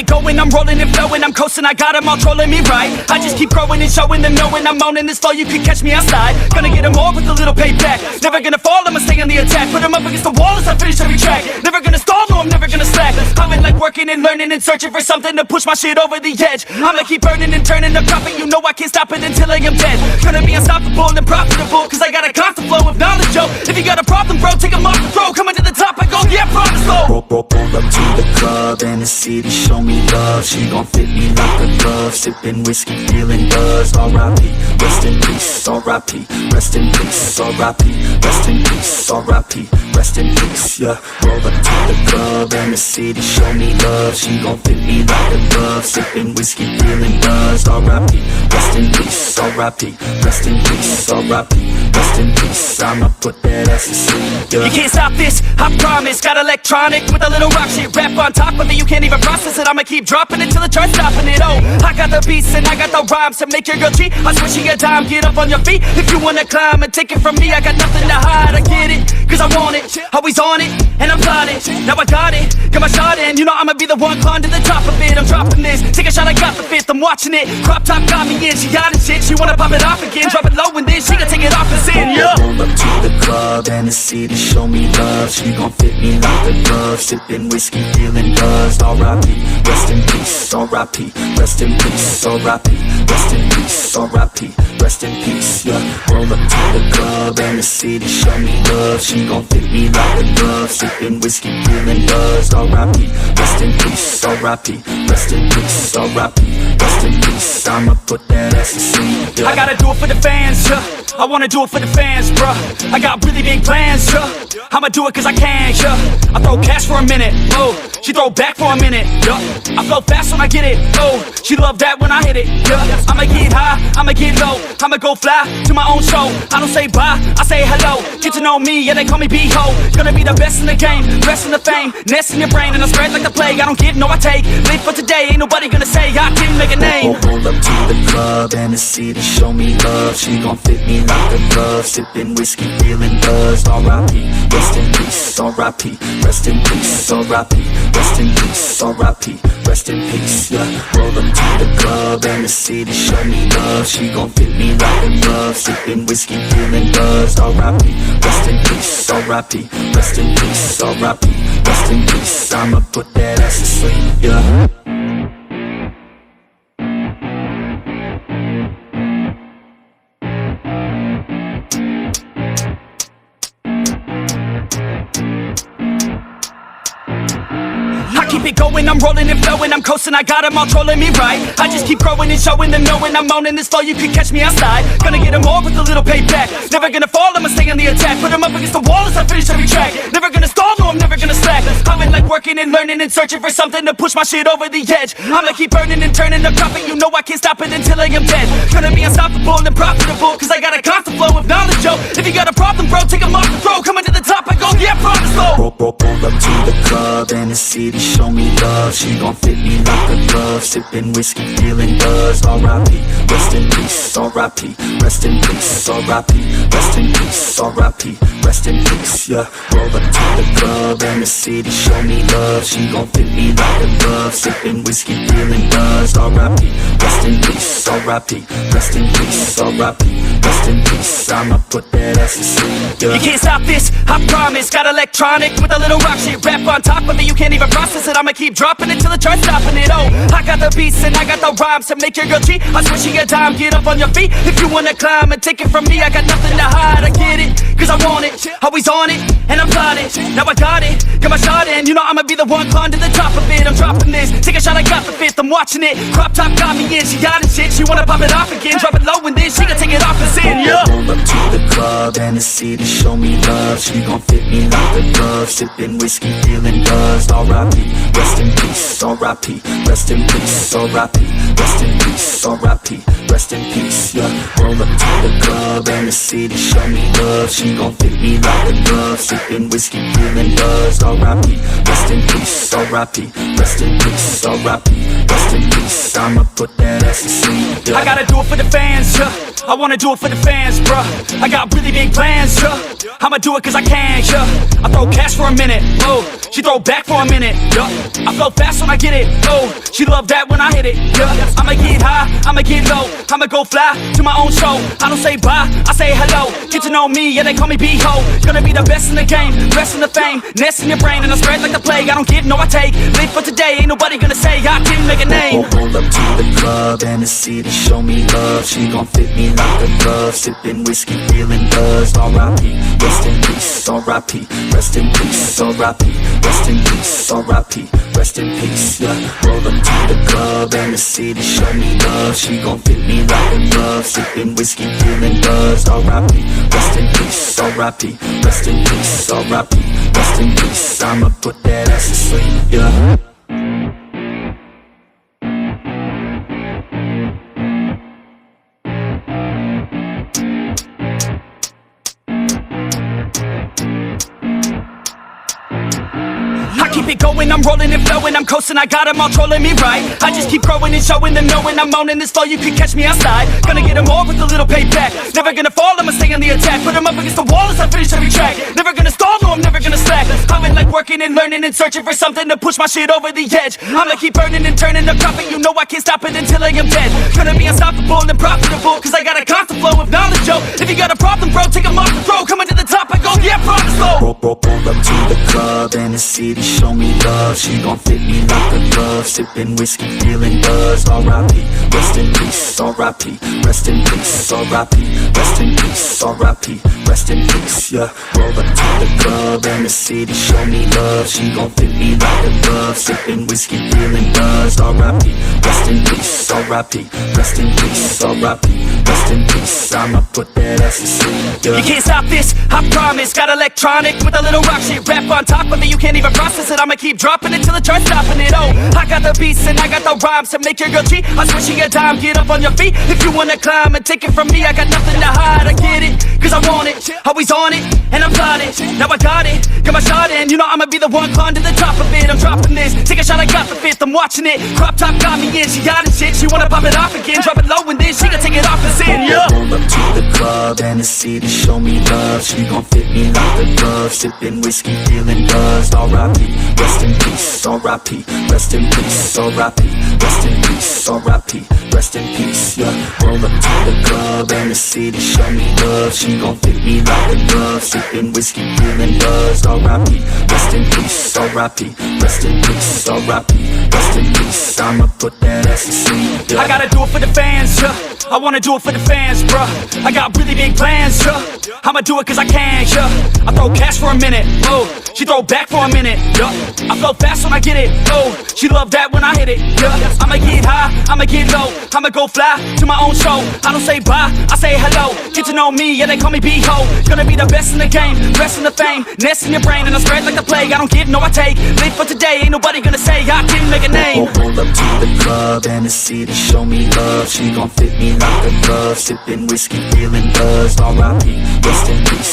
it going, I'm rolling and flowing, I'm coasting, I got them all trolling me right. I just keep growing and showing them, knowing I'm owning this flow, you can catch me outside. Gonna get them all with a little payback. Never gonna fall, I'ma stay on the attack. Put them up against the wall as I finish every track. Never gonna stall, no, I'm never gonna slack. I've been like working and learning and searching for something to push my shit over the edge. I'ma keep burning and turning up profit, you know I can't stop it until I am dead. Gonna be unstoppable and profitable, cause I got a constant flow of knowledge, yo. If you got a problem, bro, take them off the throw. Coming to the top, I go, yeah, promise, slow. Roll up to the club and the city show me love. She gon' fit me like a glove. Sipping whiskey, feeling buzzed. R.I.P. Rest in peace. R.I.P. Rest in peace. R.I.P. Rest in peace. R.I.P. Rest in peace. Yeah. Roll up to the club and the city show me love. She gon' fit me like a glove. Sipping whiskey, feeling buzzed. R.I.P. Rest in peace. R.I.P. Rest in peace. R.I.P. Rest in peace. I'ma put that ass to sleep. Yeah. You can't stop this, I promise. Got electronic with a little rock shit. Rap on top of it, you can't even process it. I'ma keep dropping it till it starts stopping it. Oh, I got the beats and I got the rhymes to make your girl cheat. I switch you a dime, get up on your feet. If you wanna climb and take it from me, I got nothing to hide. I get it, cause I want it, always on it, and I'm plotting. Now I got it, got my shot in. You know I'ma be the one climbing to the top of it. I'm dropping this, take a shot, I got the fifth. I'm watching it, crop top got me in. She got it shit, she wanna pop it off again. Drop it low and then she gon' take it off and sin, yeah. Roll up to the club and the city show me love. She gon' fit me like a glove. Sipping whiskey, feeling buzzed. R.I.P. Rest in peace. R.I.P. Rest in peace. R.I.P. Rest in peace. R.I.P. Rest in peace. Yeah. Roll up to the club and the city show me love. She gon' fit me like a glove. Sipping whiskey, feeling buzzed. R.I.P. Rest in peace. R.I.P. Rest in peace. R.I.P. Rest in peace. I'ma put that ass to sleep. Yeah. I gotta do it for the fans, yeah. I wanna do it for the fans, bruh. I got really big plans, yeah. I'ma do it cause I can, yeah. I throw cash for a minute, oh. She throw back for a minute, yeah. I flow fast when I get it, oh. She love that when I hit it, yeah. I'ma get high, I'ma get low. I'ma go fly to my own show. I don't say bye, I say hello. Get to know me, yeah, they call me B-Ho. Gonna be the best in the game, rest in the fame. Nest in your brain and I spread like the plague. I don't give, no I take. Live for today, ain't nobody gonna say I didn't make a name. Roll up to the club and the city show me love. She gon' fit me like a glove. Sipping whiskey, feeling buzzed. R.I.P. Rest in peace. R.I.P. Rest in peace. R.I.P. Rest in peace. R.I.P. Rest in peace. Yeah. Roll up to the club and the city show me love. She gon' fit me like a glove. Sipping whiskey, feeling buzzed. R.I.P. Rest in peace. R.I.P. Rest in peace. R.I.P. Rest in peace. I'ma put that ass to sleep. Yeah. Keep it going, I'm rolling and flowing, I'm coasting, I got them all trolling me right. I just keep growing and showing them, knowing I'm owning this flow, you can catch me outside. Gonna get them all with a little payback. Never gonna fall, I'ma stay on the attack. Put them up against the wall as I finish every track. Never gonna stall, no, I'm never gonna slack. I've been like working and learning and searching for something to push my shit over the edge. I'ma keep burning and turning up profit, you know I can't stop it until I am dead. Gonna be unstoppable and profitable, cause I got a constant flow of knowledge, yo. If you got a problem, bro, take them off the throw. Coming to the top, I go, yeah, promise, slow. Roll up to the club and the city show me love. She gon' fit me like a glove. Sipping whiskey, feeling buzzed. R.I.P. Rest in peace. R.I.P. Rest in peace. R.I.P. Rest in peace. R.I.P. Rest in peace. Yeah. Roll up to the club and the city show me love. She gon' fit me like a glove. Sipping whiskey, feeling buzzed. R.I.P. Rest in peace. R.I.P. Rest in peace. R.I.P. Rest in peace. I'ma put that ass to sleep. Yeah. You can't stop this, I promise. Got electronic with a little rock shit. Rap on top of it, you can't even process it. I'ma keep dropping it till it starts stopping it. Oh, I got the beats and I got the rhymes to make your girl cheat. I switch you a dime, get up on your feet. If you wanna climb and take it from me, I got nothing to hide. I get it, cause I want it, always on it, and I'm plotting. Now I got it, got my shot in. You know I'ma be the one climbing to the top of it. I'm dropping this, take a shot, I got the fifth. I'm watching it, crop top got me in. She got it shit, she wanna pop it off again. Drop it low and then she gon' take it off and sin, yeah. Roll up to the club and the city show me love. She gon' fit me like a glove. Sipping whiskey, feeling buzzed. R.I.P. Rest in peace. R.I.P. Rest in peace. R.I.P. Rest in peace. R.I.P. Rest in peace. Yeah. Roll up to the club and the city show me love. She gon' fit me like a glove. Sipping whiskey, feeling buzzed. R.I.P. Rest in peace. R.I.P. Rest in peace. R.I.P. Rest in peace. I'ma put that ass to sleep. Yeah. I gotta do it for the fans, yeah. I wanna do it for the fans, bruh. I got really big plans, yeah. I'ma do it cause I can, yeah. I throw cash for a minute, oh. She throw back for a minute, yeah. I flow fast when I get it, oh. She love that when I hit it, yeah. I'ma get high, I'ma get low, I'ma go fly to my own show. I don't say bye, I say hello. Get to know me, yeah, they call me B-Ho. Gonna be the best in the game, rest in the fame, nest in your brain, and I spread like the plague. I don't give, no I take, live for today, ain't nobody gonna say I didn't make a name. Roll up to the club and the city show me love. She gon' fit me like a glove, sipping whiskey, feeling buzzed. R.I.P. Rest in peace, R.I.P. Rest in peace, R.I.P. Rest in peace, R.I.P. Rest in peace, yeah. Roll up to the club and the city show me love. She gon' fit me like a glove, sipping whiskey, feeling buzzed. R.I.P. Rest in peace, R.I.P. Rest in peace, R.I.P. Rest in peace. I'ma put that ass to sleep, yeah. Keep it going, I'm rolling and flowing, I'm coasting, I got them all trolling me right. I just keep growing and showing them knowing I'm owning this flow, you can catch me outside. Gonna get them all with a little payback. Never gonna fall, I'ma stay on the attack. Put them up against the wall as I finish every track. Never gonna stall, no, I'm never gonna slack. I've been like working and learning and searching for something to push my shit over the edge. I'ma keep burning and turning the profit, you know I can't stop it until I am dead. Gonna be unstoppable and profitable, cause I got a constant flow of knowledge, yo. If you got a problem, bro, take them off the throw. Coming to the top, I go, yeah, promise, slow. Roll up to the club and the city show me love. She gon' fit me like a glove, sipping whiskey, feeling buzzed. R.I.P. Rest in peace, R.I.P. Rest in peace, R.I.P. Rest in peace, R.I.P. Rest in peace, yeah. Roll up to the club and the city show me love. She gon' fit me like a glove, sipping whiskey, feeling buzzed. R.I.P. Rest in peace, R.I.P. Rest in peace, R.I.P. Rest in peace. I'ma put that ass to sleep, yeah. You can't stop this, I promise. Got electronic with a little rock shit. Rap on top of it, you can't even process it. I'ma keep dropping it till it starts stopping it. Oh, I got the beats and I got the rhymes to make your girl cheat. I swear she a dime, get up on your feet if you wanna climb and take it from me. I got nothing to hide, I get it, cause I want it. Always on it, and I'm plotting. Now I got it, got my shot in. You know I'ma be the one climb to the top of it. I'm dropping this, take a shot, I got the fifth. I'm watching it, crop top got me in. She got it shit, she wanna pop it off again. Drop it low and then she gon' take it off and sin, yeah. Roll up to the club and the city show me love. She gon' fit me like a glove, sipping whiskey, feeling buzzed. R.I.P. Rest in peace, R.I.P. Rest in peace, R.I.P. Rest in peace, R.I.P. Rest in peace, yeah. Roll up to the club and the city show me love. She gon' fit me like a glove, sipping whiskey, feeling buzzed. R.I.P. Rest in peace, R.I.P. Rest in peace, R.I.P. Rest in peace. I'ma put that ass to sleep, yeah. I gotta do it for the fans, yeah. I wanna do it for the fans, bruh. I got really big plans, yeah. I'ma do it cause I can, yeah. I throw cash for a minute, oh. She throw back for a minute, yeah. I flow fast when I get it, oh. She love that when I hit it, yeah. I'ma get high, I'ma get low, I'ma go fly to my own show. I don't say bye, I say hello. Get to know me, yeah, they call me B-Ho. Gonna be the best in the game, rest in the fame, nest in your brain, and I spread like the plague. I don't give, no I take, live for today, ain't nobody gonna say I didn't make a name. Roll up to the club and the city show me love. She gon' fit me like a glove, sipping whiskey, feeling buzzed. R.I.P. Rest in peace.